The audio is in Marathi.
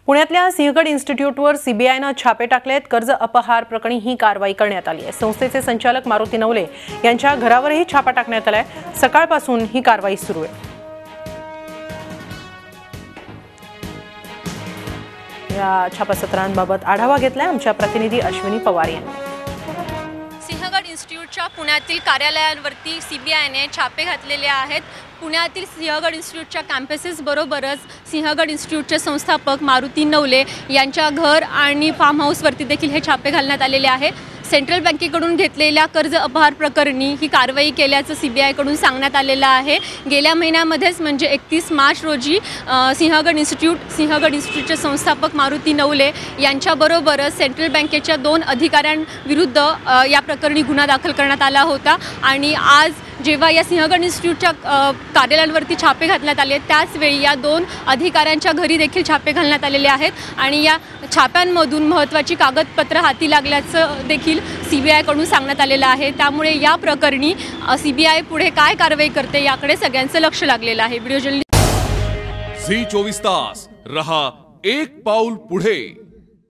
पुण्यातल्या सिंहगड इन्स्टिट्यूटवर सीबीआयने छापे टाकलेत। कर्ज अपहार प्रकरणी ही कारवाई करण्यात आली आहे। संस्थेचे संचालक मारुती नवले यांच्या घरावरही छापा टाकण्यात आलाय। सकाळपासून ही कारवाई सुरू आहे। या छापासत्रांबाबत आढावा घेतलाय आमच्या प्रतिनिधी अश्विनी पवार यांनी। सिंहगड इन्स्टिट्यूटच्या पुण्यातील कार्यालयांवरती सीबीआयने छापे घातलेले आहेत। पुण्यातील सिंहगड इन्स्टिट्यूटच्या कॅम्पसेस बरोबरच सिंहगड इन्स्टिट्यूटचे संस्थापक मारुती नवले यांच्या घर आणि फार्म हाऊसवरती देखील हे छापे घालण्यात आलेले आहे। सेंट्रल बँकेकडून घेतलेल्या कर्ज अपहार प्रकरणी ही कारवाई केल्याचं सीबीआयकडून सांगण्यात आलेलं आहे। गेल्या महिन्यामध्येच म्हणजे 31 मार्च रोजी सिंहगड इन्स्टिट्यूटचे संस्थापक मारुती नवले यांच्याबरोबरच सेंट्रल बँकेच्या 2 अधिकाऱ्यांविरुद्ध या प्रकरणी गुन्हा दाखल करण्यात आला होता आणि आज जेव्हा या सिंहगड इन्स्टिट्यूटच्या कार्यालयांवरती छापे घालण्यात आले त्याच वेळी या 2 अधिकाऱ्यांच्या घरी देखील छापे घालण्यात आलेले आहेत आणि या छाप्यांमधून महत्त्वाची कागदपत्र हाती लागल्याचं देखील सीबीआयकडून सांगण्यात आलेलं आहे। त्यामुळे या प्रकरणी सीबीआय पुढे काय कारवाई करते याकडे सगळ्यांचं लक्ष लागलेलं आहे। व्हिडिओ जर्नलिस्ट झी 24 तास रहा एक पाऊल पुढे।